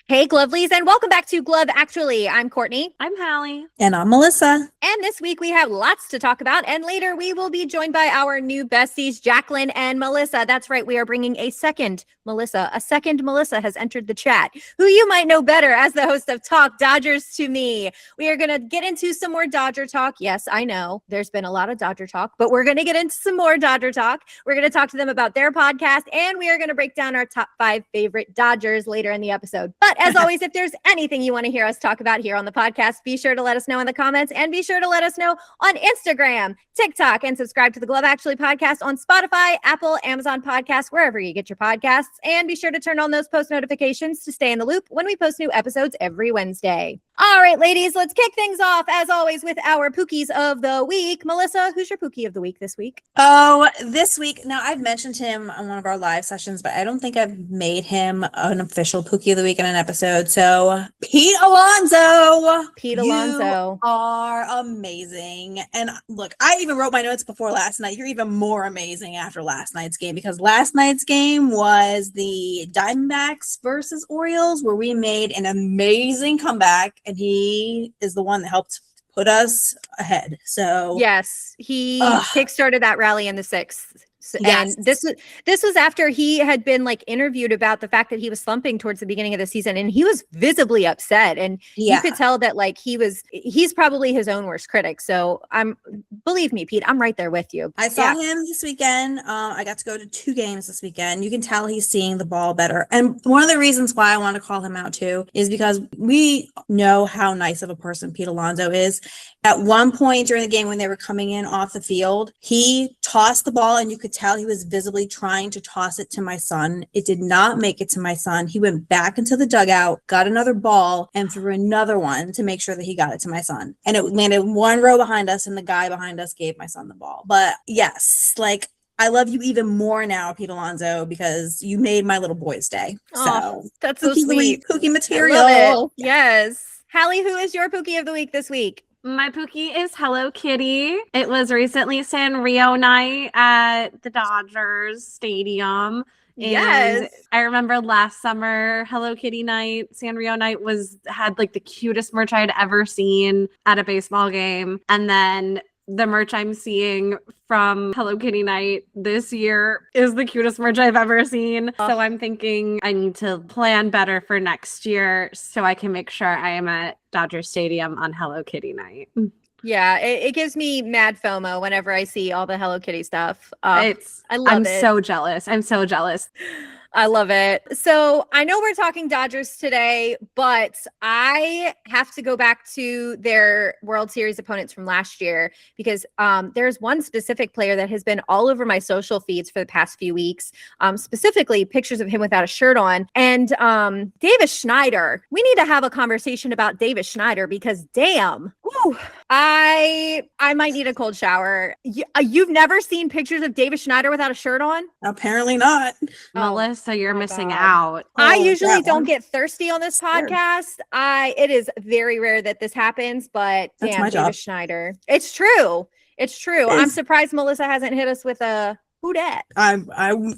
Hey, Glovelies, and welcome back to Glove Actually. I'm Courtney. I'm Hallie. And I'm Melissa. And this week we have lots to talk about. And later we will be joined by our new besties, Jaclyn and Melissa. That's right. We are bringing a second Melissa. A second Melissa has entered the chat, who you might know better as the host of Talk Dodgers to Me. We are going to get into some more Dodger talk. Yes, I know there's been a lot of Dodger talk, but we're going to get into some more Dodger talk. We're going to talk to them about their podcast, and we are going to break down our top 5 favorite Dodgers later in the episode. But as always, if there's anything you want to hear us talk about here on the podcast, be sure to let us know in the comments, and be sure to let us know on Instagram, TikTok, and subscribe to the Glove Actually podcast on Spotify, Apple, Amazon Podcasts, wherever you get your podcasts. And be sure to turn on those post notifications to stay in the loop when we post new episodes every Wednesday. All right, ladies, let's kick things off, as always, with our Pookies of the week. Melissa, who's your Pookie of the week this week? Oh, this week, now I've mentioned him on one of our live sessions, but I don't think I've made him an official Pookie of the week in an episode. So, Pete Alonso. Alonso. You are amazing. And look, I even wrote my notes before last night. You're even more amazing after last night's game, because last night's game was the Diamondbacks versus Orioles, where we made an amazing comeback. And he is the one that helped put us ahead. So yes, he kickstarted that rally in the 6th. Yes. And this was after he had been interviewed about the fact that he was slumping towards the beginning of the season, and he was visibly upset, and you could tell that he's probably his own worst critic. So believe me, Pete, I'm right there with you. I saw him this weekend. I got to go to 2 games this weekend. You can tell he's seeing the ball better. And one of the reasons why I want to call him out too is because we know how nice of a person Pete Alonso is. At one point during the game when they were coming in off the field, he tossed the ball, and you could tell he was visibly trying to toss it to my son. It did not make it to my son. He went back into the dugout, got another ball, and threw another one to make sure that he got it to my son. And it landed one row behind us, and the guy behind us gave my son the ball. But yes, I love you even more now, Pete Alonso, because you made my little boy's day. Oh, so that's so sweet. Pookie material. Yes. Hallie, who is your Pookie of the week this week? My Pookie is Hello Kitty. It was recently Sanrio night at the Dodgers Stadium. Yes. And I remember last summer, Hello Kitty night, Sanrio night had the cutest merch I had ever seen at a baseball game. And then the merch I'm seeing from Hello Kitty night this year is the cutest merch I've ever seen. So I'm thinking I need to plan better for next year so I can make sure I am at Dodger Stadium on Hello Kitty night. Yeah, it gives me mad FOMO whenever I see all the Hello Kitty stuff. I love it. I'm so jealous. I'm so jealous. I love it. So I know we're talking Dodgers today, but I have to go back to their World Series opponents from last year, because there's one specific player that has been all over my social feeds for the past few weeks, specifically pictures of him without a shirt on. And Davis Schneider, we need to have a conversation about Davis Schneider, because damn, whew, I might need a cold shower. You've never seen pictures of Davis Schneider without a shirt on? Apparently not. Melissa, you're missing out. I usually don't get thirsty on this podcast. It is very rare that this happens, but that's damn, my job. Davis Schneider. It's true. I'm surprised Melissa hasn't hit us with a who dat. I'm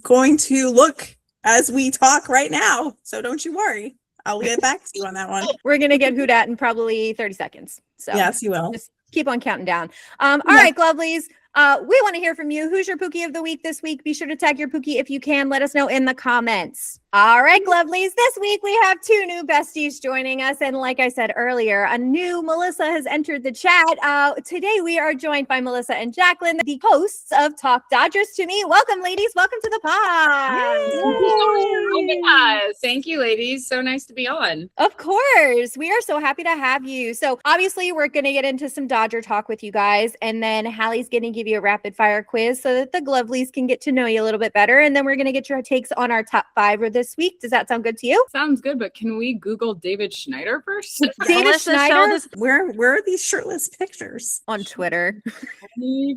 going to look as we talk right now, so don't you worry. I'll get back to you on that one. We're gonna get who dat in probably 30 seconds. So yes, you will. Just keep on counting down. All right, Glovelies. We want to hear from you. Who's your Pookie of the week this week? Be sure to tag your Pookie if you can. Let us know in the comments. All right, Glovelies. This week we have 2 new besties joining us. And like I said earlier, a new Melissa has entered the chat. Today we are joined by Melissa and Jaclyn, the hosts of Talk Dodgers to Me. Welcome, ladies. Welcome to the pod. Thank you so much for having us. Thank you, ladies. So nice to be on. Of course. We are so happy to have you. So obviously we're going to get into some Dodger talk with you guys. And then Hallie's going to give you a rapid fire quiz so that the Glovelies can get to know you a little bit better. And then we're going to get your takes on our top 5 of this week. Does that sound good to you? Sounds good, but can we Google David Schneider first? David Schneider? Where are these shirtless pictures? On Twitter.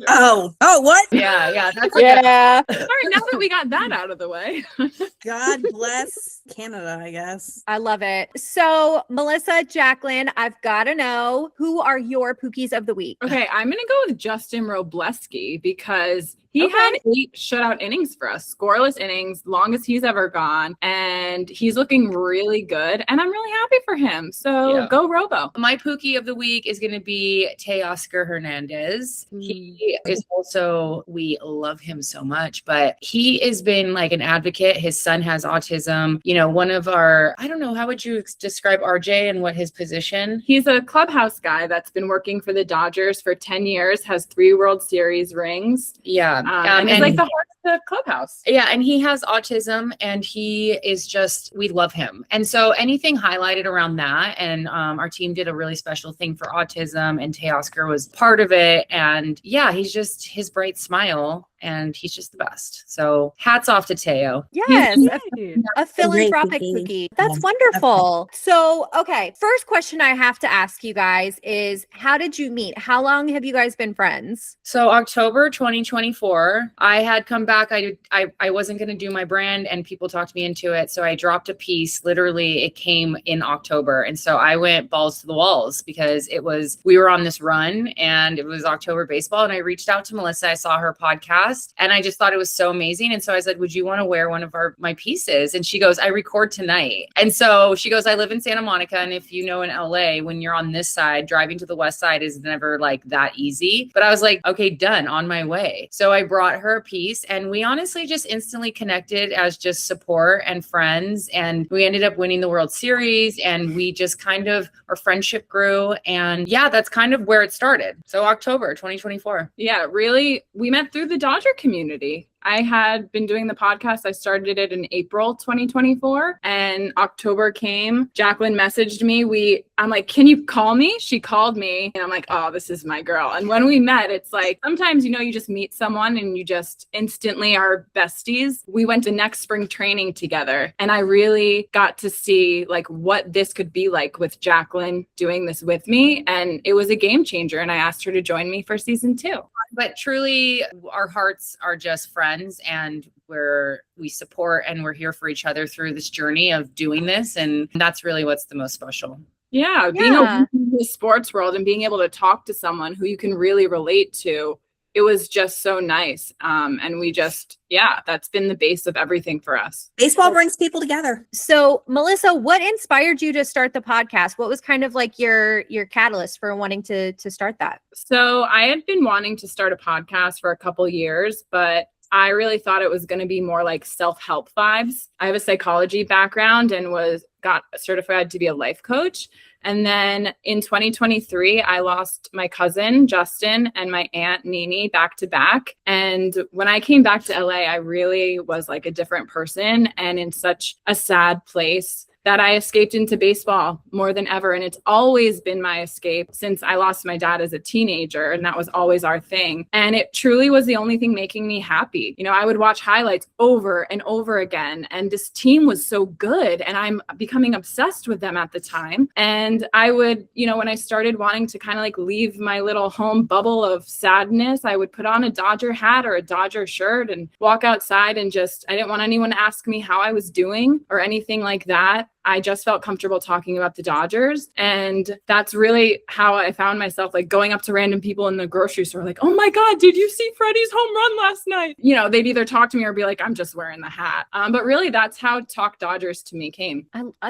Oh, what? Yeah. That's All right, now that we got that out of the way. God bless Canada, I guess. I love it. So, Melissa, Jaclyn, I've got to know, who are your Pookies of the week? Okay, I'm going to go with Justin Robleski because He Okay. had 8 shutout innings for us, scoreless innings, longest he's ever gone. And he's looking really good. And I'm really happy for him. So Yeah. go Robo. My Pookie of the week is going to be Teoscar Hernandez. He is also, we love him so much, but he has been like an advocate. His son has autism. You know, one of our, I don't know, how would you describe RJ and what his position? He's a clubhouse guy that's been working for the Dodgers for 10 years, has 3 World Series rings. Yeah. And he's like the heart of the clubhouse. Yeah, and he has autism, and he is just, we love him. And so anything highlighted around that, and our team did a really special thing for autism, and Teoscar was part of it. And yeah, he's just, his bright smile, and he's just the best. So hats off to Teo. Yes, Yay. a philanthropic Pookie. Pookie. That's Yeah, wonderful. So, okay, first question I have to ask you guys is, how did you meet? How long have you guys been friends? So October 2024, I had come back. I wasn't going to do my brand, and people talked me into it. So I dropped a piece. Literally, it came in October. And so I went balls to the walls because we were on this run, and it was October baseball. And I reached out to Melissa. I saw her podcast, and I just thought it was so amazing. And so I said, would you want to wear one of my pieces? And she goes, I record tonight. And so she goes, I live in Santa Monica. And if you know, in LA, when you're on this side, driving to the west side is never like that easy. But I was like, okay, done, on my way. So I brought her a piece, and we honestly just instantly connected as just support and friends. And we ended up winning the World Series, and we just kind of, our friendship grew. And yeah, that's kind of where it started. So October 2024. Yeah, really. We met through the Dodger community. I had been doing the podcast. I started it in April 2024, and October came. Jaclyn messaged me. I'm like, can you call me? She called me, and I'm like, oh, this is my girl. And when we met, it's like, sometimes, you just meet someone and you just instantly are besties. We went to next spring training together, and I really got to see like what this could be like with Jaclyn doing this with me. And it was a game changer. And I asked her to join me for season 2. But truly, our hearts are just friends, and we support, and we're here for each other through this journey of doing this. And that's really what's the most special. Yeah, being in the sports world and being able to talk to someone who you can really relate to, it was just so nice. And we just, that's been the base of everything for us. Baseball brings people together. So, Melissa, what inspired you to start the podcast? What was kind of like your catalyst for wanting to start that? So I had been wanting to start a podcast for a couple years, but I really thought it was going to be more like self-help vibes. I have a psychology background and got certified to be a life coach. And then in 2023, I lost my cousin, Justin, and my aunt, Nini, back to back. And when I came back to LA, I really was like a different person and in such a sad place that I escaped into baseball more than ever. And it's always been my escape since I lost my dad as a teenager. And that was always our thing. And it truly was the only thing making me happy. I would watch highlights over and over again. And this team was so good. And I'm becoming obsessed with them at the time. And I would, when I started wanting to kind of like leave my little home bubble of sadness, I would put on a Dodger hat or a Dodger shirt and walk outside and I didn't want anyone to ask me how I was doing or anything like that. I just felt comfortable talking about the Dodgers. And that's really how I found myself like going up to random people in the grocery store, like, oh my God, did you see Freddie's home run last night? They'd either talk to me or be like, I'm just wearing the hat. But really that's how Talk Dodgers to me came.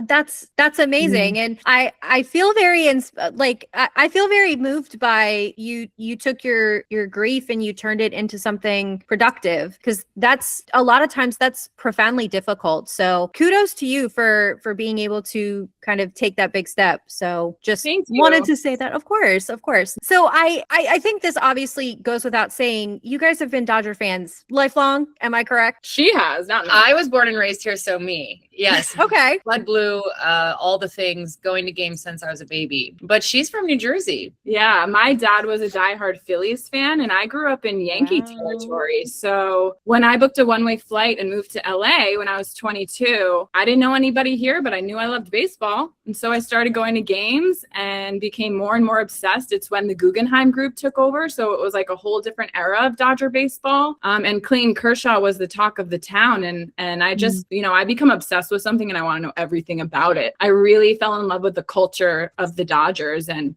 That's amazing. And I feel very, I feel very moved by you took your grief and you turned it into something productive, because that's a lot of times that's profoundly difficult. So kudos to you for being able to kind of take that big step. So just wanted to say that. Of course. So I think this obviously goes without saying, you guys have been Dodger fans lifelong. Am I correct? She has, not me. I was born and raised here, so me. Yes. Okay. Blood blue, all the things, going to games since I was a baby. But she's from New Jersey. Yeah, my dad was a diehard Phillies fan, and I grew up in Yankee territory. So when I booked a one-way flight and moved to LA when I was 22, I didn't know anybody here, but I knew I loved baseball. And so I started going to games and became more and more obsessed. It's when the Guggenheim group took over. So it was like a whole different era of Dodger baseball. And Clayton Kershaw was the talk of the town. And I just, I become obsessed obsessed with something and I want to know everything about it. I really fell in love with the culture of the Dodgers and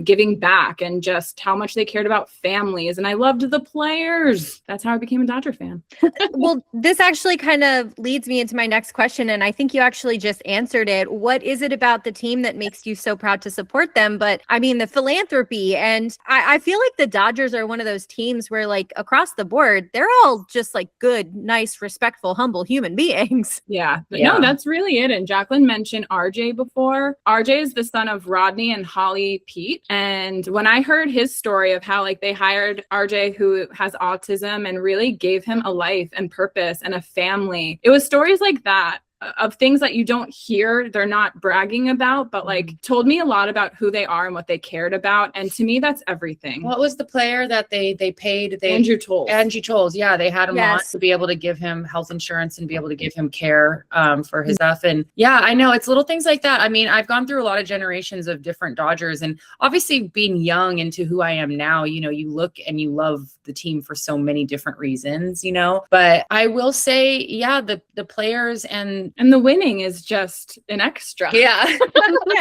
giving back and just how much they cared about families. And I loved the players. That's how I became a Dodger fan. Well, this actually kind of leads me into my next question, and I think you actually just answered it. What is it about the team that makes you so proud to support them? But I mean, the philanthropy, and I feel like the Dodgers are one of those teams where, like, across the board, they're all just like good, nice, respectful, humble human beings. Yeah. No, that's really it. And Jaclyn mentioned RJ before. RJ is the son of Rodney and Holly Pete. And when I heard his story of how like they hired RJ, who has autism, and really gave him a life and purpose and a family, it was stories like that of things that you don't hear, they're not bragging about, but like told me a lot about who they are and what they cared about. And to me, that's everything. What was the player that they paid? Andrew Tolles. Yeah, they had him on Yes. to be able to give him health insurance and be able to give him care for his stuff. And yeah, I know it's little things like that. I mean, I've gone through a lot of generations of different Dodgers, and obviously being young into who I am now, you know, you look and you love the team for so many different reasons, you know. But I will say, yeah, the players and the winning is just an extra. yeah.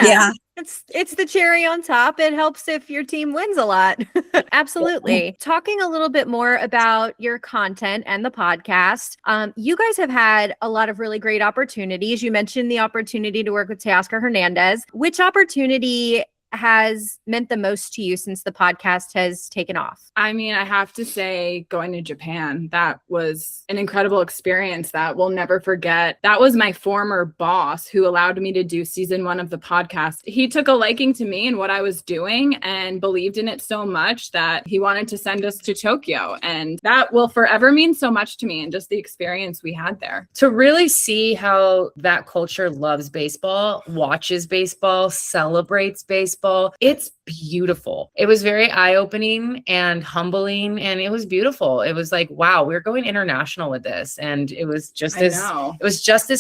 Yeah. It's the cherry on top. It helps if your team wins a lot. Absolutely. Talking a little bit more about your content and the podcast. You guys have had a lot of really great opportunities. You mentioned the opportunity to work with Teoscar Hernandez. Which opportunity has meant the most to you since the podcast has taken off? I mean, I have to say going to Japan, that was an incredible experience that we'll never forget. That was my former boss who allowed me to do season 1 of the podcast. He took a liking to me and what I was doing and believed in it so much that he wanted to send us to Tokyo. And that will forever mean so much to me and just the experience we had there. To really see how that culture loves baseball, watches baseball, celebrates baseball, it's beautiful. It was very eye-opening and humbling, and it was beautiful. It was like, wow, we're going international with this, and it was just as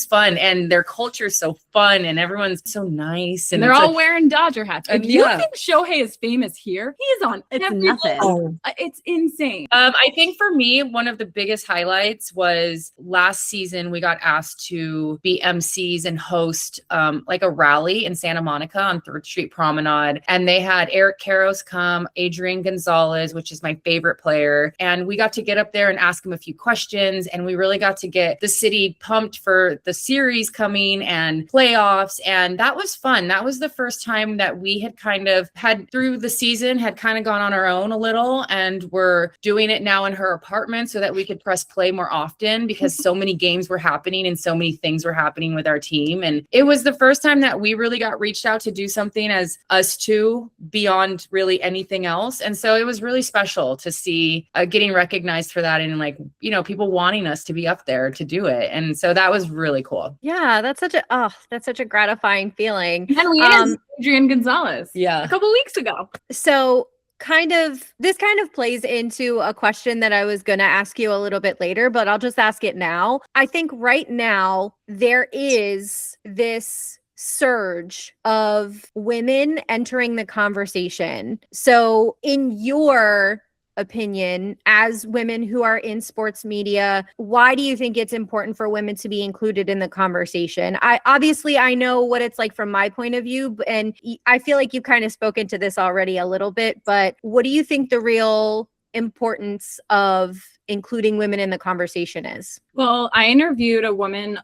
fun. And their culture is so fun, and everyone's so nice, and they're all wearing Dodger hats. If you think Shohei is famous here, he's on every nothing. Oh. It's insane. I think for me, one of the biggest highlights was last season we got asked to be MCs and host like a rally in Santa Monica on 3rd Street Promenade. And they had Eric Karros come, Adrian Gonzalez, which is my favorite player. And we got to get up there and ask him a few questions. And we really got to get the city pumped for the series coming and playoffs. And that was fun. That was the first time that we had kind of had through the season, had kind of gone on our own a little. And we're doing it now in her apartment so that we could press play more often because so many games were happening and so many things were happening with our team. And it was the first time that we really got reached out to do something as us two beyond really anything else. And so it was really special to see getting recognized for that and like, you know, people wanting us to be up there to do it. And so that was really cool. Yeah, that's such a gratifying feeling. And we had Adrian Gonzalez a couple weeks ago. So this kind of plays into a question that I was going to ask you a little bit later, but I'll just ask it now. I think right now there is this surge of women entering the conversation. So in your opinion, as women who are in sports media, why do you think it's important for women to be included in the conversation? I know what it's like from my point of view, and I feel like you've kind of spoken to this already a little bit, but what do you think the real importance of including women in the conversation is? Well, I interviewed a woman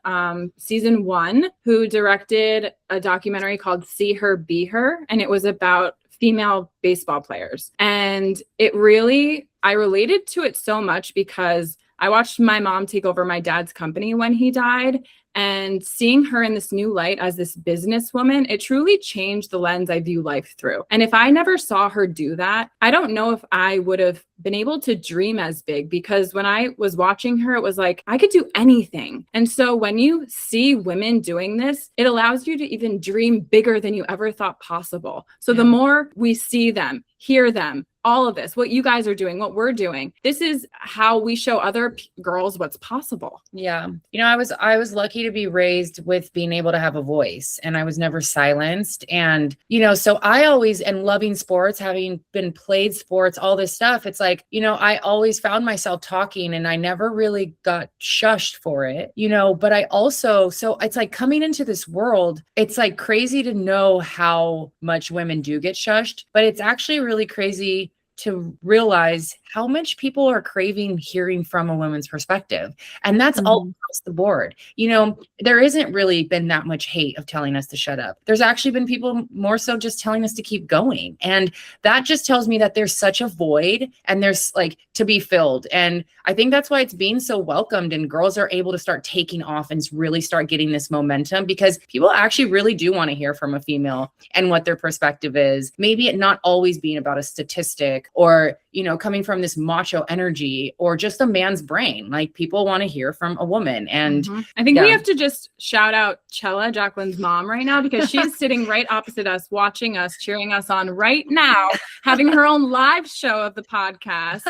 season 1 who directed a documentary called See Her, Be Her, and it was about female baseball players. And I related to it so much because I watched my mom take over my dad's company when he died, and seeing her in this new light as this businesswoman, it truly changed the lens I view life through. And if I never saw her do that, I don't know if I would have been able to dream as big, because when I was watching her, it was like, I could do anything. And so when you see women doing this, it allows you to even dream bigger than you ever thought possible. So the more we see them, hear them, all of this, what you guys are doing, what we're doing, this is how we show other girls what's possible. Yeah. You know, I was lucky to be raised with being able to have a voice, and I was never silenced. And, so I always, and loving sports, having been played sports, all this stuff, it's like, I always found myself talking and I never really got shushed for it, but I also, so it's like coming into this world, it's like crazy to know how much women do get shushed, but it's actually really crazy to realize how much people are craving hearing from a woman's perspective. And that's all across the board. There isn't really been that much hate of telling us to shut up. There's actually been people more so just telling us to keep going. And that just tells me that there's such a void and there's like to be filled. And I think that's why it's being so welcomed and girls are able to start taking off and really start getting this momentum, because people actually really do want to hear from a female and what their perspective is. Maybe it not always being about a statistic or, coming from this macho energy or just a man's brain. Like people want to hear from a woman. And I think we have to just shout out Chella, Jaclyn's mom, right now, because she's sitting right opposite us, watching us, cheering us on right now, having her own live show of the podcast.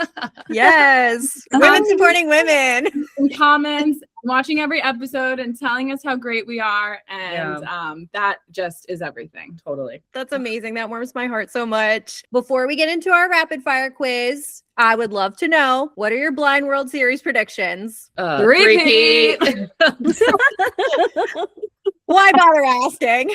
Yes. Women supporting women. In comments, watching every episode and telling us how great we are. And that just is everything. Totally. That's amazing. That warms my heart so much. Before we get into our rapid fire quiz, I would love to know, what are your Blind World Series predictions? Repeat. Why bother asking?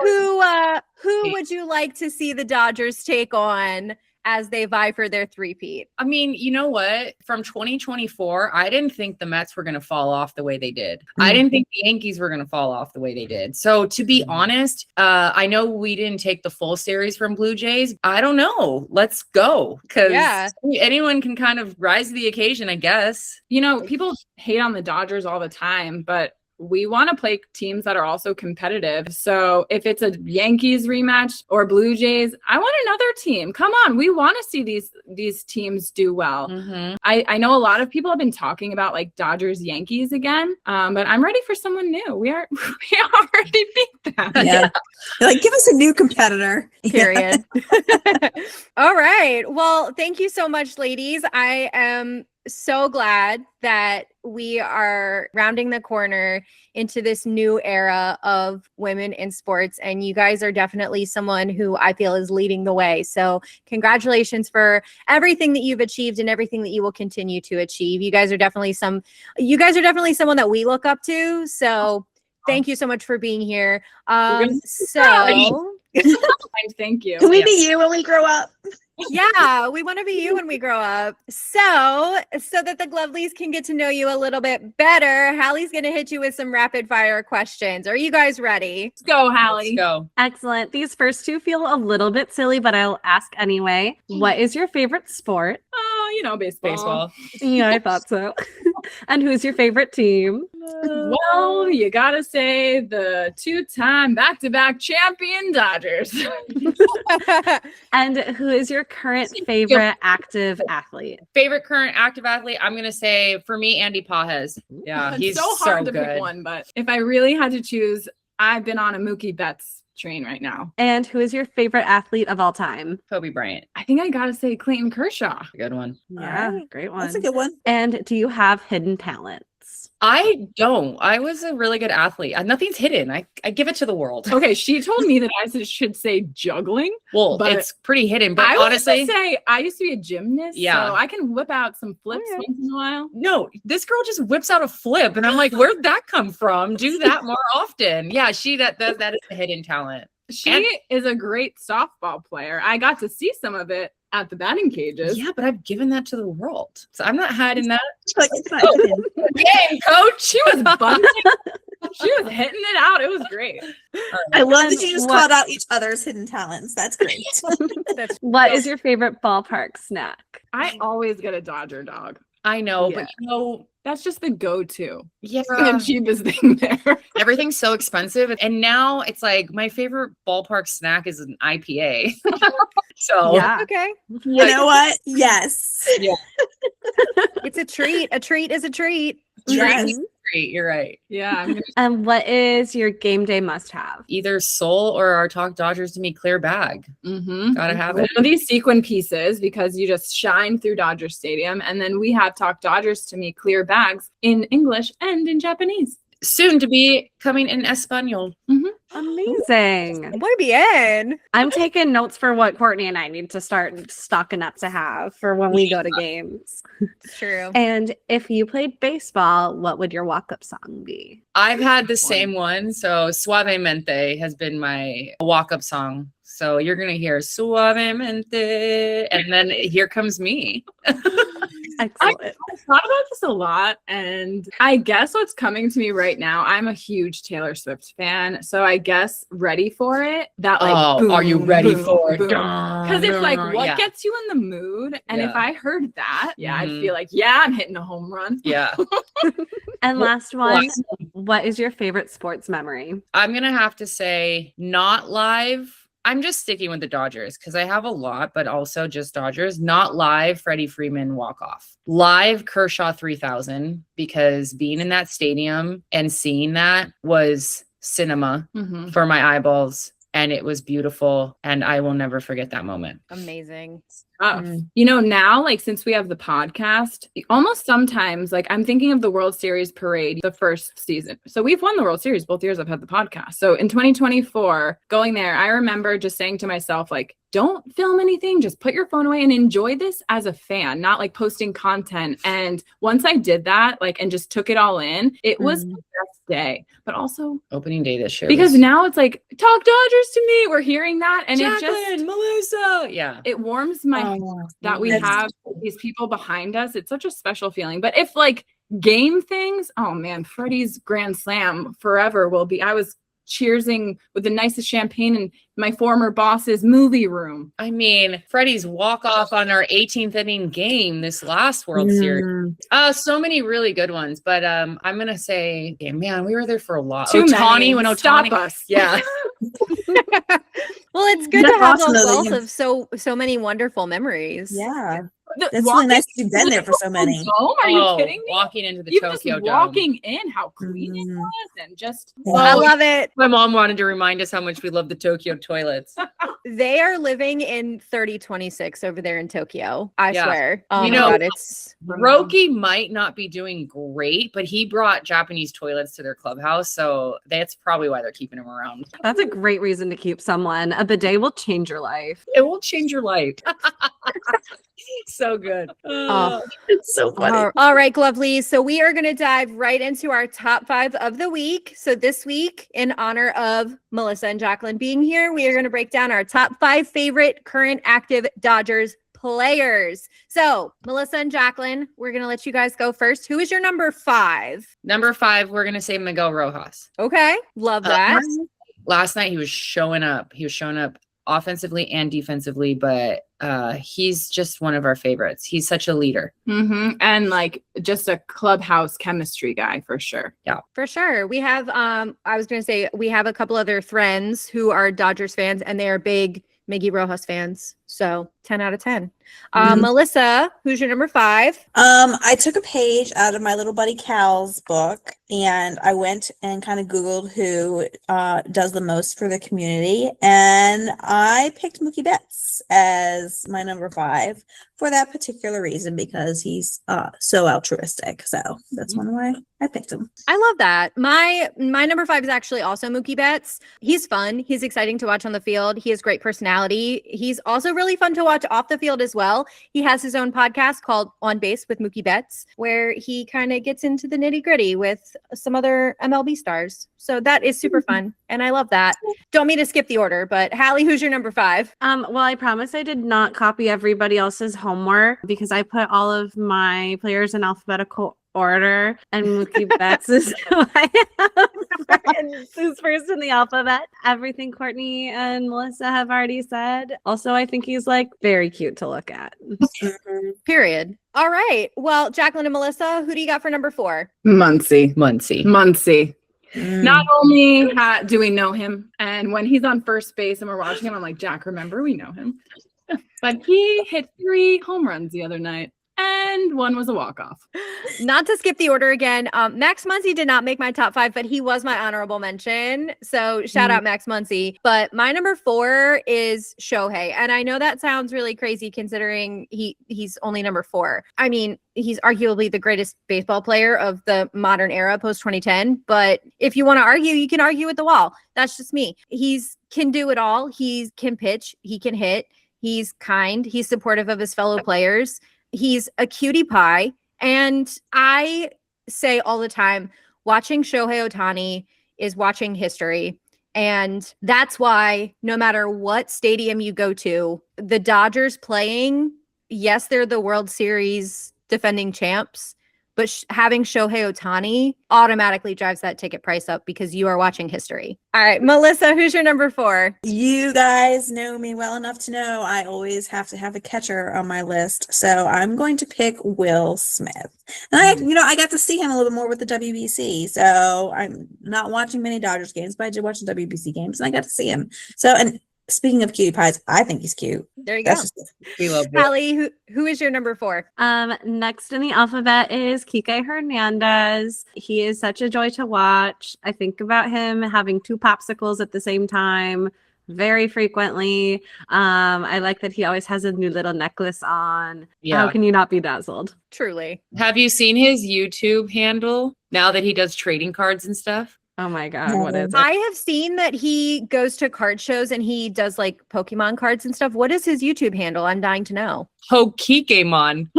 Who would you like to see the Dodgers take on as they vie for their three-peat? I mean, you know what? From 2024, I didn't think the Mets were going to fall off the way they did. I didn't think the Yankees were going to fall off the way they did. So to be honest, I know we didn't take the full series from Blue Jays. I don't know. Let's go. Because anyone can kind of rise to the occasion, I guess. People hate on the Dodgers all the time, but we want to play teams that are also competitive. So if it's a Yankees rematch or Blue Jays, I want another team. Come on. We want to see these teams do well. I know a lot of people have been talking about like Dodgers Yankees again, but I'm ready for someone new. We already beat them. Yeah. Like, give us a new competitor. Period. All right. Well, thank you so much, ladies. I am so glad that we are rounding the corner into this new era of women in sports, and you guys are definitely someone who I feel is leading the way. So congratulations for everything that you've achieved and everything that you will continue to achieve. You guys are definitely someone that we look up to. So thank you so much for being here. Thank you. Can we be you when we grow up? Yeah, we want to be you when we grow up. So that the Glovelies can get to know you a little bit better, Hallie's going to hit you with some rapid fire questions. Are you guys ready? Let's go, Hallie. Let's go. Excellent. These first two feel a little bit silly, but I'll ask anyway. What is your favorite sport? Baseball. Yeah, I thought so. And who's your favorite team? Well, you gotta say the 2-time back-to-back champion Dodgers. And who is your current favorite active athlete? Favorite current active athlete? I'm gonna say for me, Andy Pajes. Yeah, It's he's so hard to good. pick one, but if I really had to choose, I've been on a Mookie Betts train right now. And who is your favorite athlete of all time? Kobe Bryant. I think I gotta say Clayton Kershaw. Good one. Yeah, Alright. great one. That's a good one. And do you have hidden talents? I don't. I was a really good athlete. Nothing's hidden. I give it to the world. Okay, she told me that I should say juggling. Well, but it's pretty hidden, but I honestly, was gonna say I used to be a gymnast, Yeah. so I can whip out some flips once in a while. no, this girl just whips out a flip, and I'm like, where'd that come from? Do that more often. Yeah, that is a hidden talent. She is a great softball player. I got to see some of it at the batting cages. Yeah, but I've given that to the world, so I'm not hiding that. Like, it's not hidden. Game, coach. She was bunting. She was hitting it out. It was great. I love that you just What- called out each other's hidden talents. That's great. What is your favorite ballpark snack? I always get a Dodger dog. I know, Yeah. but That's just the go-to. yeah, The cheapest thing there. everything's so expensive, and now it's like my favorite ballpark snack is an IPA. So Yeah. Okay. You know what? Yes. It's a treat. A treat is a treat. Yes. great. You're right. Yeah. I'm gonna And what is your game day must have? Either Soul or our Talk Dodgers to Me clear bag. Gotta have it. One of these sequin pieces because you just shine through Dodger Stadium. And then we have Talk Dodgers to Me clear bags in English and in Japanese. soon to be coming in Espanol. Amazing. Muy bien. I'm taking notes for what Courtney and I need to start stocking up to have for when we go to games. It's true. And if you played baseball, what would your walk-up song be? I've had the same one. So Suavemente has been my walk-up song. So you're going to hear Suavemente, and then Here Comes Me. Excellent. I've thought about this a lot, and I guess what's coming to me right now, I'm a huge Taylor Swift fan, so I guess Ready for It, that like Are you ready for it? Because it's like what Yeah. gets you in the mood, and if Yeah. I heard that, I'd Mhm. feel like, yeah, I'm hitting a home run. Yeah. And last one, what is your favorite sports memory? I'm going to have to say not live. I'm just sticking with the Dodgers because I have a lot, but also just Dodgers. Not live Freddie Freeman walk-off. Live Kershaw 3000, because being in that stadium and seeing that was cinema Mhm. for my eyeballs. And it was beautiful. And I will never forget that moment. Amazing. Tough. You know, now, like, since we have the podcast, almost sometimes, like, I'm thinking of the World Series parade, the first season. So we've won the World Series both years I've had the podcast. So in 2024, going there, I remember just saying to myself, like, don't film anything, just put your phone away and enjoy this as a fan, not like posting content. And once I did that, like, and just took it all in, it was the best day. But also Opening day this year. because was now it's like, talk Dodgers to me. We're hearing that. And it Jaclyn, just, Melissa. Yeah. it warms my that we That's- have these people behind us. It's such a special feeling. But if like game things, oh man, Freddie's Grand Slam forever will be. I was cheersing with the nicest champagne in my former boss's movie room. I mean, Freddie's walk-off on our 18th inning game this last World Series. So many really good ones. But I'm going to say, man, we were there for a lot. Too Ohtani, many. when Stop Ohtani. us. Yeah. Well, it's good That's to have awesome a that wealth you- of so many wonderful memories. Yeah. The- That's walking really nice that you've been into there for the so many. Dome? Are you kidding me? Walking into the Even Tokyo just Dome. walking in, how clean it Mhm. was, and just I love it. My mom wanted to remind us how much we love the Tokyo toilets. They are living in 3026 over there in Tokyo. I Yeah. swear. Oh You my know- God, it's Roki might not be doing great, but he brought Japanese toilets to their clubhouse. So that's probably why they're keeping him around. That's a great reason to keep someone. A bidet will change your life. It will change your life. So good. Oh. It's so funny. All right, lovely. So we are going to dive right into our top 5 of the week. So this week, in honor of Melissa and Jaclyn being here, we are going to break down our top 5 favorite current active Dodgers players. So Melissa and Jaclyn, we're going to let you guys go first. Who is your number 5? Number 5, we're going to say Miguel Rojas. Okay. Love that. Last night he was showing up. He was showing up offensively and defensively, but he's just one of our favorites. He's such a leader. and like just a clubhouse chemistry guy for sure. For sure. We have I was going to say we have a couple other friends who are Dodgers fans and they are big Miggy Rojas fans. So 10 out of 10. Melissa, who's your number 5? I took a page out of my little buddy Cal's book and I went and kind of Googled who does the most for the community. And I picked Mookie Betts as my number 5 for that particular reason, because he's so altruistic. So that's one why I picked him. I love that. My number 5 is actually also Mookie Betts. He's fun. He's exciting to watch on the field. He has great personality. He's also really fun to watch off the field as well. He has his own podcast called On Base with Mookie Betts, where he kind of gets into the nitty gritty with some other MLB stars. So that is super fun. And I love that. Don't mean to skip the order, but Hallie, who's your number 5? Well, I promise I did not copy everybody else's homework because I put all of my players in alphabetical order, and Mookie Betts is who I have who's first in the alphabet. Everything Courtney and Melissa have already said. Also, I think he's like very cute to look at. Period. All right. Well, Jaclyn and Melissa, who do you got for number 4? Muncie. Muncie. Not only do we know him, and when he's on first base and we're watching him, I'm like, Jack, remember, we know him. But he hit 3 home runs the other night. And and one was a walk-off. Not to skip the order again, Max Muncy did not make my top 5, but he was my honorable mention. So shout out Max Muncy. But my number 4 is Shohei. And I know that sounds really crazy considering he's only number 4. I mean, he's arguably the greatest baseball player of the modern era post 2010. But if you want to argue, you can argue with the wall. That's just me. He's can do it all. He can pitch. He can hit. He's kind. He's supportive of his fellow players. He's a cutie pie. And I say all the time, watching Shohei Ohtani is watching history. And that's why no matter what stadium you go to, the Dodgers playing, yes, they're the World Series defending champs, but having Shohei Ohtani automatically drives that ticket price up because you are watching history. All right, Melissa, who's your number 4? You guys know me well enough to know I always have to have a catcher on my list. So I'm going to pick Will Smith. And I got to see him a little bit more with the WBC. So I'm not watching many Dodgers games, but I did watch the WBC games and I got to see him. So, and speaking of cutie pies, I think he's cute. There you go. We love it. Allie, who is your number 4? Next in the alphabet is Kike Hernandez. He is such a joy to watch. I think about him having 2 popsicles at the same time very frequently. I like that he always has a new little necklace on. Yeah. How can you not be dazzled? Truly. Have you seen his YouTube handle now that he does trading cards and stuff? Oh my God, what is it? I have seen that he goes to card shows and he does like Pokemon cards and stuff. What is his YouTube handle? I'm dying to know. Pokemon.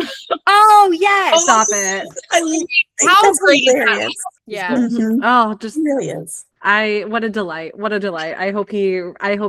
Oh, yes. Stop it. How great is that? hilarious. Yeah. Mhm. Oh, just It really is. what a delight. What a delight. I hope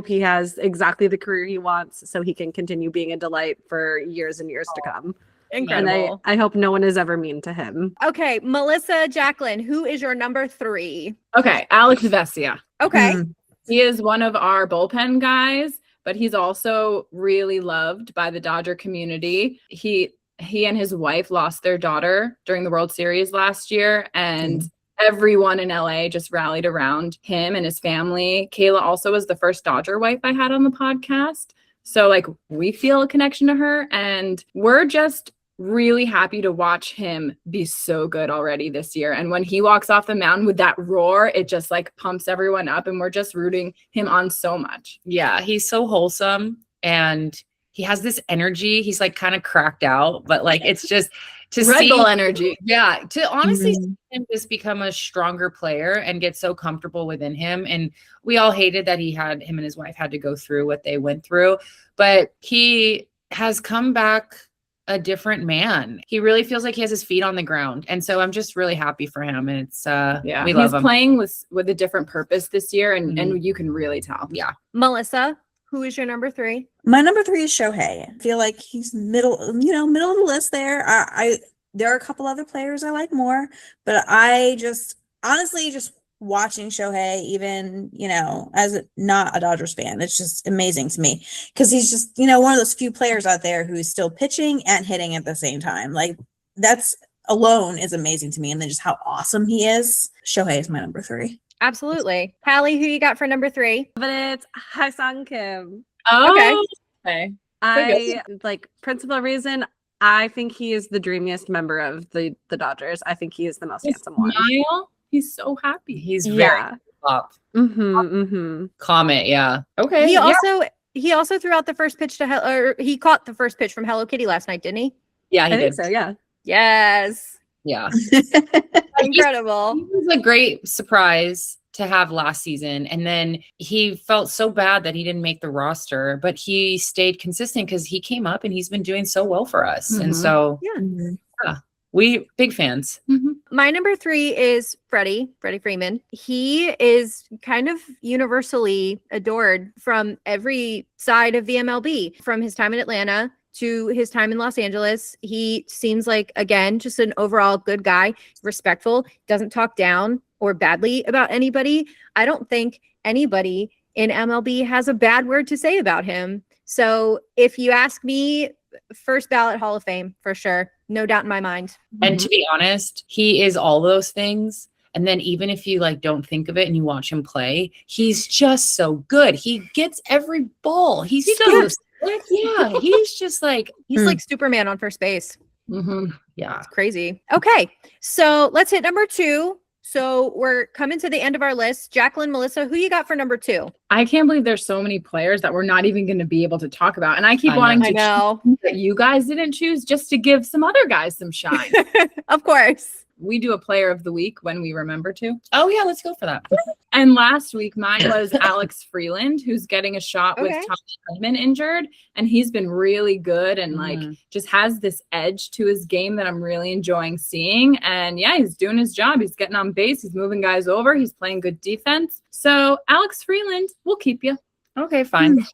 he has exactly the career he wants so he can continue being a delight for years and years to come. Incredible. And I hope no one is ever mean to him. Okay, Melissa, Jaclyn, who is your number 3? Okay, Alex Vesia. Okay. Mm. He is one of our bullpen guys, but he's also really loved by the Dodger community. He and his wife lost their daughter during the World Series last year, and everyone in LA just rallied around him and his family. Kayla also was the first Dodger wife I had on the podcast. So like we feel a connection to her, and we're just really happy to watch him be so good already this year. And when he walks off the mound with that roar, it just like pumps everyone up, and we're just rooting him on so much. Yeah, he's so wholesome and he has this energy. He's like kind of cracked out, but like it's just to Red see Bull energy. Yeah, to honestly Mhm. see him just become a stronger player and get so comfortable within him. And we all hated that him and his wife had to go through what they went through, but he has come back a different man. He really feels like he has his feet on the ground. And so I'm just really happy for him. And it's we love he's him. playing with a different purpose this year, and you can really tell. Yeah. Melissa, who is your number 3? My number 3 is Shohei. I feel like he's middle of the list there. There are a couple other players I like more, but I just honestly just watching Shohei, even, as not a Dodgers fan, it's just amazing to me because he's just, one of those few players out there who's still pitching and hitting at the same time. Like that's alone is amazing to me. And then just how awesome he is. Shohei is my number 3. Absolutely. Hallie, who you got for number 3? But it's Ha-Sung Kim. Oh, okay. I like principal reason. I think he is the dreamiest member of the Dodgers. I think he is the most handsome one. Smile. He's so happy. He's very Yeah. up. Mm-hmm. Comet, yeah. Okay. He also threw out the first pitch to he caught the first pitch from Hello Kitty last night, didn't he? Yeah, I he think did. so, yeah. Yes. Yeah. Incredible. He was a great surprise to have last season. And then he felt so bad that he didn't make the roster, but he stayed consistent because he came up and he's been doing so well for us. And Mhm. so Yeah. we big fans. My number 3 is Freddie Freeman. He is kind of universally adored from every side of the MLB, from his time in Atlanta to his time in Los Angeles. He seems like, again, just an overall good guy, respectful, doesn't talk down or badly about anybody. I don't think anybody in MLB has a bad word to say about him. So if you ask me, first ballot Hall of Fame for sure. No doubt in my mind. And to be honest, he is all those things. And then even if you like don't think of it and you watch him play, he's just so good. He gets every ball. He's so does. slick. Yeah, he's just like He's like Superman on first base. Yeah. It's crazy. Okay, so let's hit number 2. So we're coming to the end of our list. Jaclyn, Melissa, who you got for number 2? I can't believe there's so many players that we're not even going to be able to talk about. And I keep I know. wanting I to know. choose that you guys didn't choose just to give some other guys some shine. Of course. We do a player of the week when we remember to. Oh yeah, let's go for that. And last week, mine was Alex Freeland, who's getting a shot with Okay. Tommy Edman injured. And he's been really good and like just has this edge to his game that I'm really enjoying seeing. And yeah, he's doing his job. He's getting on base. He's moving guys over. He's playing good defense. So Alex Freeland, we'll keep you. Okay, fine.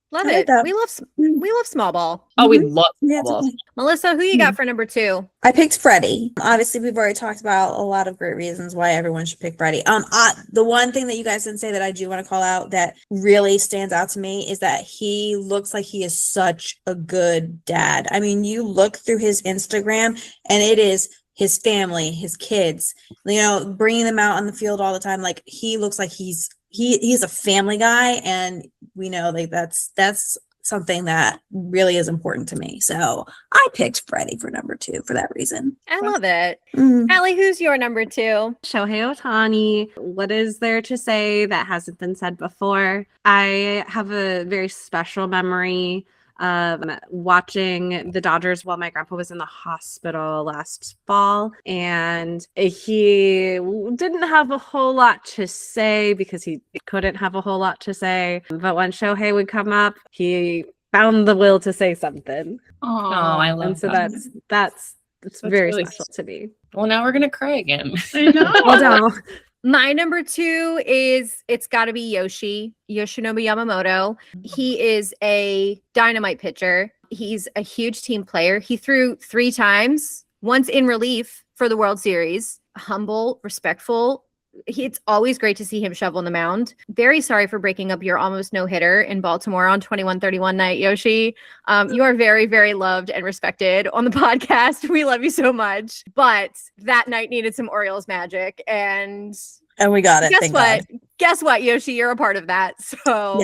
Love I like it. that. We love small ball. Oh, we love Yeah, football. definitely. Melissa, who you got for number 2? I picked Freddie. Obviously, we've already talked about a lot of great reasons why everyone should pick Freddie. The one thing that you guys didn't say that I do want to call out that really stands out to me is that he looks like he is such a good dad. I mean, you look through his Instagram and it is his family, his kids, bringing them out on the field all the time. Like he looks like he's a family guy, and we know like that's something that really is important to me. So I picked Freddie for number 2 for that reason. I love it. Mhm. Allie, who's your number 2? Shohei Ohtani. What is there to say that hasn't been said before? I have a very special memory of watching the Dodgers while my grandpa was in the hospital last fall, and he didn't have a whole lot to say because he couldn't have a whole lot to say, but when Shohei would come up, he found the will to say something. Oh, I love And so that. that's very really special to me. Well, now we're gonna cry again. I know. Well done. My number 2 is, it's got to be Yoshinori Yamamoto. He is a dynamite pitcher. He's a huge team player. He threw 3 times, once in relief for the World Series. Humble, respectful. It's always great to see him shovel on the mound. Very sorry for breaking up your almost no-hitter in Baltimore on 21-31 night, Yoshi. You are very, very loved and respected on the podcast. We love you so much. But that night needed some Orioles magic. And And we got it. guess thank what? God. Guess what, Yoshi? You're a part of that. So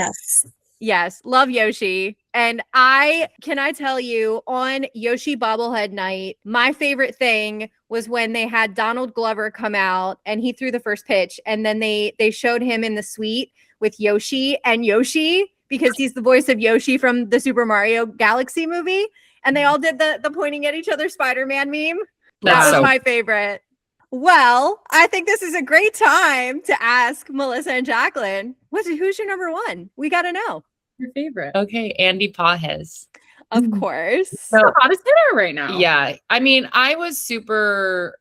Yes. love Yoshi. And can I tell you, on Yoshi bobblehead night, my favorite thing was when they had Donald Glover come out and he threw the first pitch, and then they showed him in the suite with Yoshi because he's the voice of Yoshi from the Super Mario Galaxy movie, and they all did the pointing at each other Spider-Man meme. That was my favorite. Well, I think this is a great time to ask Melissa and Jaclyn, who's your number 1? We got to know. Your favorite. Okay, Andy Pajes. Of course. So, The hottest hitter right now. yeah, I mean, I was super.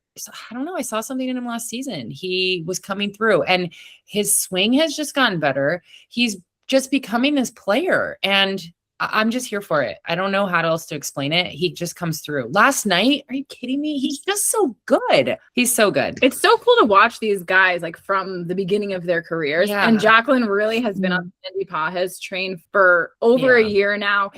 I don't know. I saw something in him last season. He was coming through, and his swing has just gotten better. He's just becoming this player, and I'm just here for it. I don't know how else to explain it. He just comes through. Last night, are you kidding me? He's just so good. He's so good. It's so cool to watch these guys like from the beginning of their careers. Yeah. And Jaclyn really has been on Andy Pajes train for over a year now.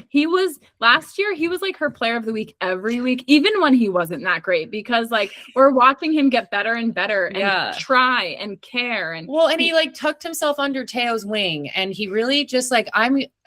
Last year, he was like her player of the week every week, even when he wasn't that great, because like we're watching him get better and better and try and care. And he like tucked himself under Teo's wing, and he really just like,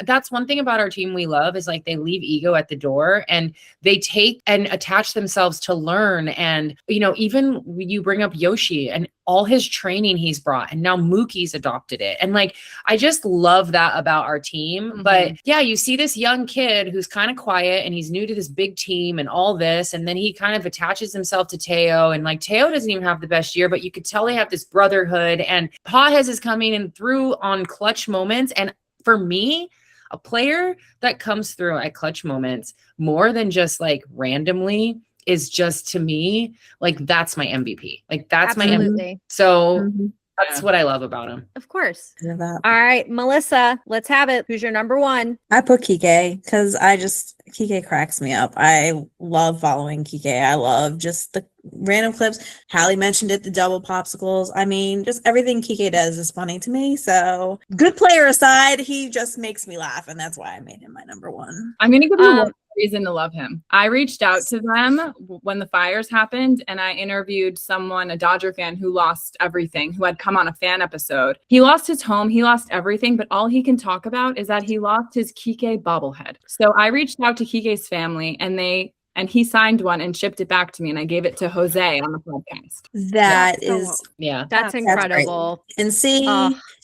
that's one thing about our team we love is like they leave ego at the door and they take and attach themselves to learn. And, even you bring up Yoshi and all his training he's brought, and now Mookie's adopted it. And like, I just love that about our team. Mm-hmm. But yeah, you see this young kid who's kind of quiet and he's new to this big team and all this. And then he kind of attaches himself to Teo, and like Teo doesn't even have the best year, but you could tell they have this brotherhood, and Pajes is coming in through on clutch moments. And for me, a player that comes through at clutch moments more than just like randomly is just, to me, like that's my MVP. Like that's my MVP. Absolutely. So that's what I love about him. Of course. I love that. All right, Melissa, let's have it. Who's your number 1? I put Kike because Kike cracks me up. I love following Kike. I love just the random clips. Hallie mentioned it, the double popsicles. I mean, just everything Kike does is funny to me. So good player aside, he just makes me laugh, and that's why I made him my number 1. I'm going to give you one reason to love him. I reached out to them when the fires happened, and I interviewed someone, a Dodger fan who lost everything, who had come on a fan episode. He lost his home, he lost everything, but all he can talk about is that he lost his Kike bobblehead. So I reached out to Kike's family, and they and he signed one and shipped it back to me, and I gave it to Jose on the podcast. That Yeah. is, Yeah. That's great. incredible. And see,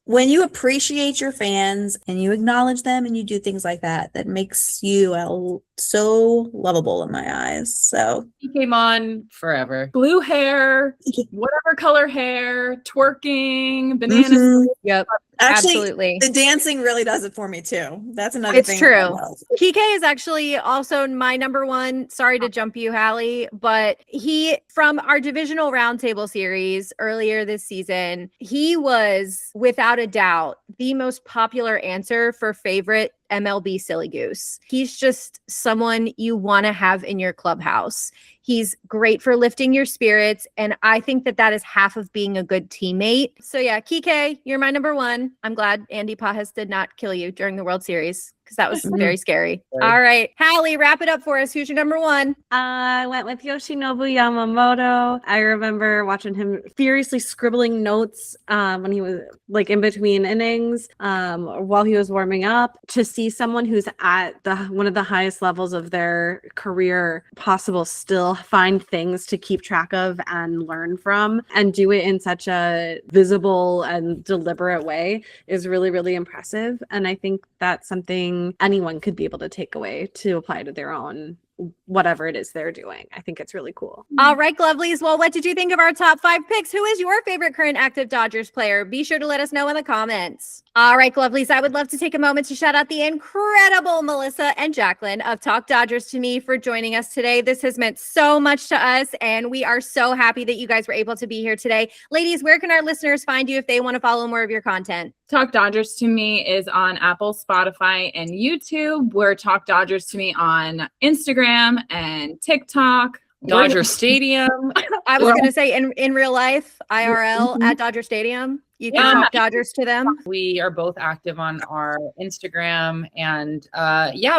when you appreciate your fans and you acknowledge them and you do things like that, that makes you so lovable in my eyes. So He came on forever. Blue hair, whatever color hair, twerking, bananas. Mhm. Yep. Actually, Absolutely. the dancing really does it for me too. That's another It's thing. true. I love. Kike is actually also my number one. Sorry to jump you, Hallie, but he, from our divisional roundtable series earlier this season, he was without a doubt the most popular answer for favorite MLB silly goose. He's just someone you want to have in your clubhouse. He's great for lifting your spirits. And I think that that is half of being a good teammate. So yeah, Kike, you're my number one. I'm glad Andy Pajas did not kill you during the World Series because that was very scary. All right. Hallie, wrap it up for us. Who's your number one? I went with Yoshinobu Yamamoto. I remember watching him furiously scribbling notes when he was like in between innings while he was warming up. To see someone who's at one of the highest levels of their career possible still find things to keep track of and learn from and do it in such a visible and deliberate way is really, really impressive. And I think that's something anyone could be able to take away to apply to their own whatever it is they're doing. I think it's really cool. All right, Lovelies. Well, what did you think of our top 5 picks? Who is your favorite current active Dodgers player? Be sure to let us know in the comments. All right, Lovelies. I would love to take a moment to shout out the incredible Melissa and Jaclyn of Talk Dodgers to Me for joining us today. This has meant so much to us, and we are so happy that you guys were able to be here today. Ladies, where can our listeners find you if they want to follow more of your content? Talk Dodgers to Me is on Apple, Spotify, and YouTube. We're Talk Dodgers to Me on Instagram and TikTok. Dodger Stadium. I was going to say in real life, IRL at Dodger Stadium. You can talk Dodgers to them. We are both active on our Instagram, and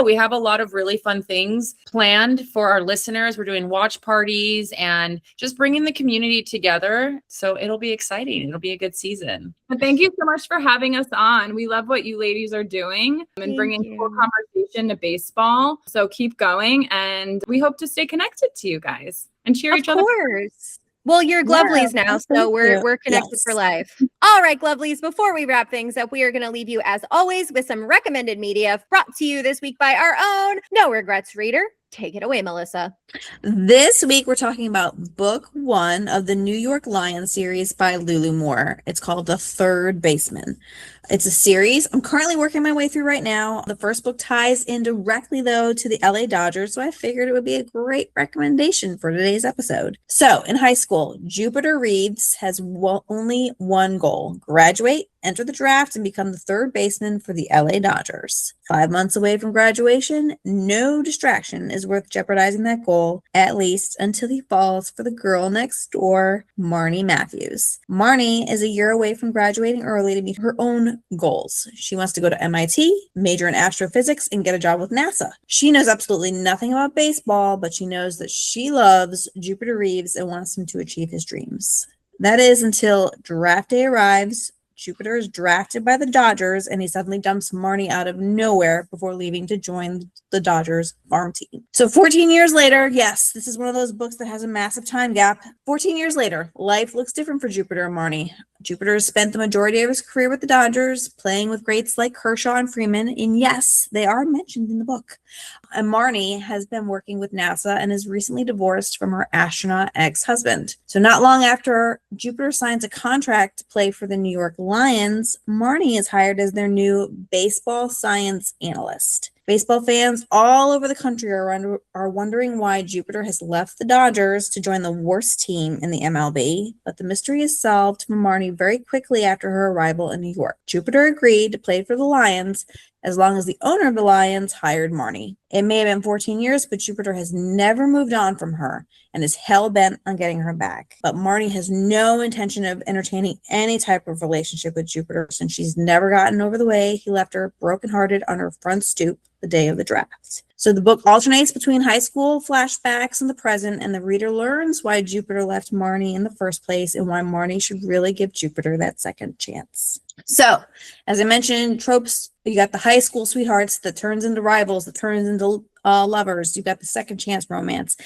we have a lot of really fun things planned for our listeners. We're doing watch parties and just bringing the community together. So it'll be exciting. It'll be a good season. And thank you so much for having us on. We love what you ladies are doing and bringing cool conversation to baseball. So keep going, and we hope to stay connected to you guys and cheer each other. Of course. Well, you're Glovelies now, so we're connected for life. All right, Glovelies, before we wrap things up, we are going to leave you, as always, with some recommended media brought to you this week by our own No Regrets reader. Take it away, Melissa. This week, we're talking about book 1 of the New York Lions series by Lulu Moore. It's called The Third Baseman. It's a series I'm currently working my way through right now. The first book ties in directly, though, to the LA Dodgers, so I figured it would be a great recommendation for today's episode. So, in high school, Jupiter Reeves has only one goal: graduate, enter the draft, and become the third baseman for the LA Dodgers. 5 months away from graduation, no distraction is worth jeopardizing that goal, at least until he falls for the girl next door, Marnie Matthews. Marnie is a year away from graduating early to meet her own goals. She wants to go to MIT, major in astrophysics, and get a job with NASA. She knows absolutely nothing about baseball, but she knows that she loves Jupiter Reeves and wants him to achieve his dreams. That is until draft day arrives. Jupiter is drafted by the Dodgers, and he suddenly dumps Marnie out of nowhere before leaving to join the Dodgers farm team. So 14 years later, yes, this is one of those books that has a massive time gap. 14 years later, life looks different for Jupiter and Marnie. Jupiter has spent the majority of his career with the Dodgers, playing with greats like Kershaw and Freeman, and yes, they are mentioned in the book. And Marnie has been working with NASA and is recently divorced from her astronaut ex-husband. So not long after Jupiter signs a contract to play for the New York Lions, Marnie is hired as their new baseball science analyst. Baseball fans all over the country are wondering why Jupiter has left the Dodgers to join the worst team in the MLB, but the mystery is solved for Marnie very quickly after her arrival in New York. Jupiter agreed to play for the Lions as long as the owner of the Lions hired Marnie. It may have been 14 years, but Jupiter has never moved on from her and is hell-bent on getting her back. But Marnie has no intention of entertaining any type of relationship with Jupiter since she's never gotten over the way he left her brokenhearted on her front stoop the day of the draft. So the book alternates between high school flashbacks and the present, and the reader learns why Jupiter left Marnie in the first place and why Marnie should really give Jupiter that second chance. So, as I mentioned, tropes, you got the high school sweethearts that turns into rivals, that turns into lovers. You've got the second chance romance.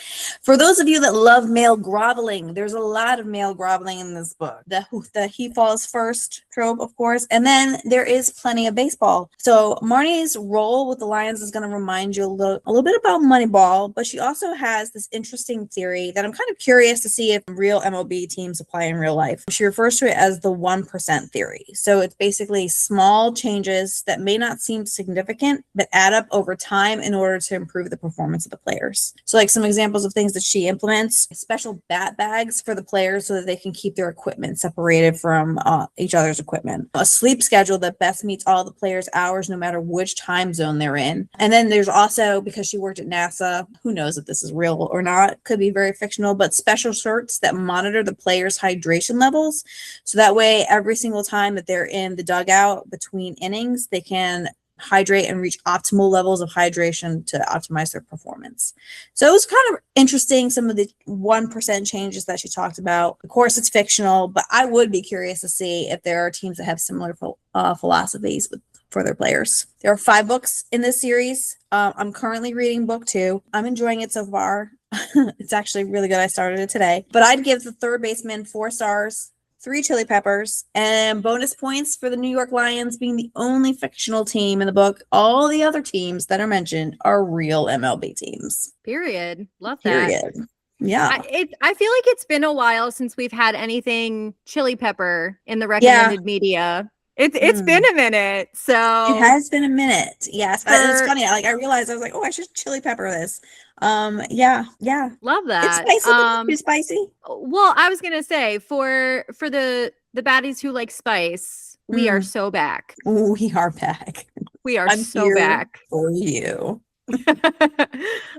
For those of you that love male groveling, there's a lot of male groveling in this book. The he falls first trope, of course, and then there is plenty of baseball. So Marnie's role with the Lions is going to remind you a little bit about Moneyball, but she also has this interesting theory that I'm kind of curious to see if real MLB teams apply in real life. She refers to it as the 1% theory. So it's basically small changes that may not seem significant, but add up over time in order to improve the performance of the players. So like some examples of things that she implements: special bat bags for the players so that they can keep their equipment separated from each other's equipment, a sleep schedule that best meets all the players' hours no matter which time zone they're in. And then there's also, because she worked at NASA, who knows if this is real or not, could be very fictional, but special shirts that monitor the players' hydration levels. So that way, every single time that they're in the dugout between innings, they can hydrate and reach optimal levels of hydration to optimize their performance. So it was kind of interesting, some of the 1% changes that she talked about. Of course, it's fictional, but I would be curious to see if there are teams that have similar philosophies for their players. There are 5 books in this series. I'm currently reading book 2. I'm enjoying it so far. It's actually really good. I started it today. But I'd give The Third Baseman 4 stars, 3 chili peppers, and bonus points for the New York Lions being the only fictional team in the book. All the other teams that are mentioned are real MLB teams. Period. Love that. Period. Yeah. I feel like it's been a while since we've had anything chili pepper in the recommended media. It's been a minute. So it has been a minute. Yes. It's funny. I realized, I was like, oh, I should chili pepper this. Yeah. Love that. It's spicy, but too spicy. Well, I was gonna say for the baddies who like spice, we are so back. We are back. We are I'm so here back for you.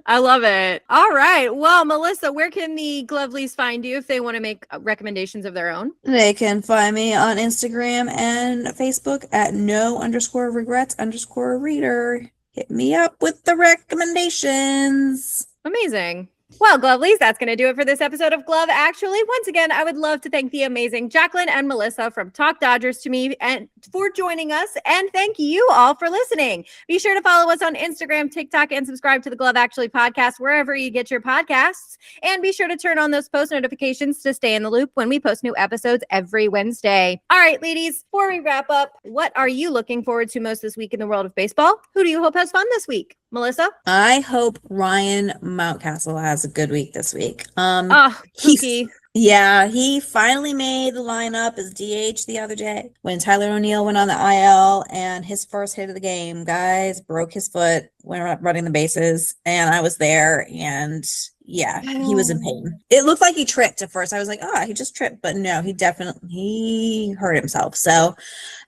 I love it. All right. Well, Melissa, where can the Glovelies find you if they want to make recommendations of their own? They can find me on Instagram and Facebook at no_regrets_reader. Hit me up with the recommendations. Amazing. Well, Glovelies, that's going to do it for this episode of Glove Actually. Once again, I would love to thank the amazing Jaclyn and Melissa from Talk Dodgers to Me and for joining us. And thank you all for listening. Be sure to follow us on Instagram, TikTok, and subscribe to the Glove Actually podcast wherever you get your podcasts. And be sure to turn on those post notifications to stay in the loop when we post new episodes every Wednesday. All right, ladies, before we wrap up, what are you looking forward to most this week in the world of baseball? Who do you hope has fun this week? Melissa? I hope Ryan Mountcastle has a good week this week. Pookie. He finally made the lineup as DH the other day when Tyler O'Neill went on the IL, and his first hit of the game, guys, broke his foot when running the bases, and I was there, and yeah, he was in pain. It looked like he tripped at first. I was like, he just tripped. But no, he hurt himself. So,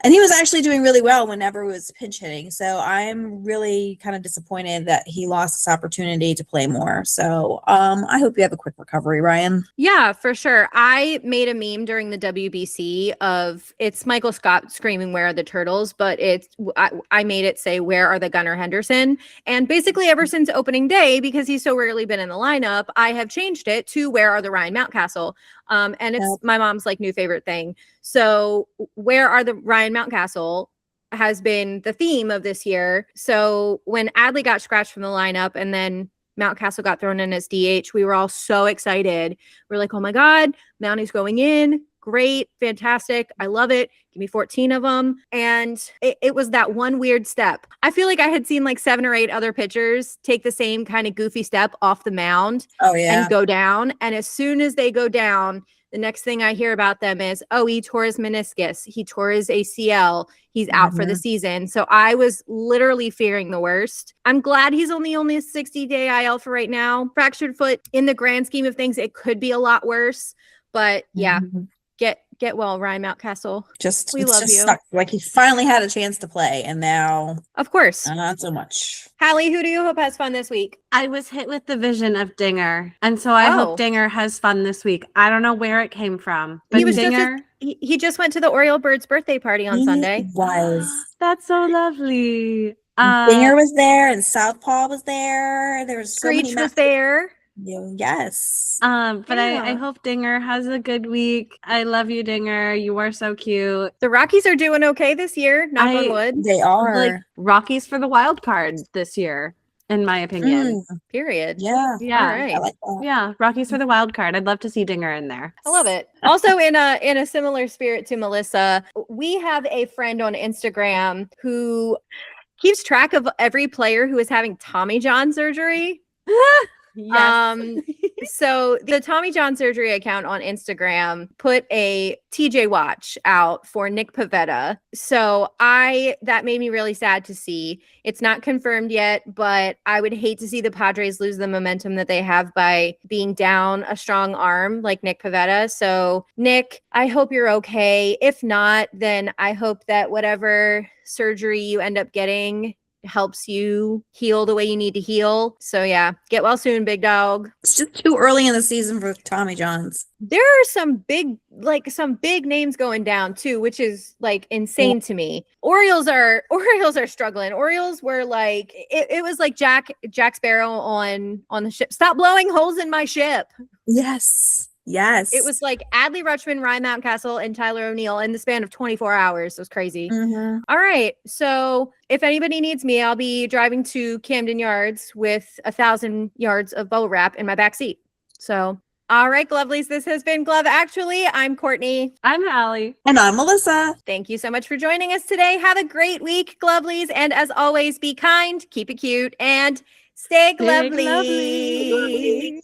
and he was actually doing really well whenever he was pinch hitting. So I'm really kind of disappointed that he lost this opportunity to play more. So I hope you have a quick recovery, Ryan. Yeah, for sure. I made a meme during the WBC of it's Michael Scott screaming, "Where are the turtles?" But I made it say, "Where are the Gunnar Henderson?" And basically ever since opening day, because he's so rarely been in the lineup, I have changed it to "Where are the Ryan Mountcastle?" And it's my mom's like new favorite thing. So "Where are the Ryan Mountcastle?" has been the theme of this year. So when Adley got scratched from the lineup and then Mountcastle got thrown in as DH, we were all so excited. We're like, oh my God, Mounty's going in. Great, fantastic. I love it. Give me 14 of them. And it was that one weird step. I feel like I had seen like 7 or 8 other pitchers take the same kind of goofy step off the mound and go down. And as soon as they go down, the next thing I hear about them is, he tore his meniscus. He tore his ACL. He's out for the season. So I was literally fearing the worst. I'm glad he's only a 60-day IL for right now. Fractured foot, in the grand scheme of things, it could be a lot worse. But yeah, get well, Ryan Mountcastle. We love you. Sucked. Like he finally had a chance to play, and now, of course, not so much. Hallie, who do you hope has fun this week? I was hit with the vision of Dinger, and so I hope Dinger has fun this week. I don't know where it came from, but he just went to the Oriole Bird's birthday party on Sunday. That's so lovely. Dinger was there, and Southpaw was there. There was Screech was there. Yes. But I hope Dinger has a good week. I love you, Dinger. You are so cute. The Rockies are doing okay this year. Knock on wood. They are. Like Rockies for the wild card this year. in my opinion. Period. Yeah. Yeah. All right. I like that. Yeah, Rockies for the wild card. I'd love to see Dinger in there. I love it. Also, in a similar spirit to Melissa, we have a friend on Instagram who keeps track of every player who is having Tommy John surgery. Yes. So the Tommy John surgery account on Instagram put a TJ watch out for Nick Pivetta. So that made me really sad to see. It's not confirmed yet, but I would hate to see the Padres lose the momentum that they have by being down a strong arm like Nick Pivetta. So Nick, I hope you're okay. If not, then I hope that whatever surgery you end up getting helps you heal the way you need to heal. So yeah, get well soon, big dog. It's just too early in the season for Tommy Johns. There are some big names going down too, which is like insane to me. Orioles are struggling. Orioles were like it was like Jack Sparrow on the ship. Stop blowing holes in my ship. Yes. It was like Adley Rutschman, Ryan Mountcastle, and Tyler O'Neill in the span of 24 hours. It was crazy. Mhm. All right. So if anybody needs me, I'll be driving to Camden Yards with 1,000 yards of bubble wrap in my back seat. So, all right, Glovelies, this has been Glove Actually. I'm Courtney. I'm Allie. And I'm Melissa. Thank you so much for joining us today. Have a great week, Glovelies. And as always, be kind, keep it cute, and stay Stay glovely. glovely.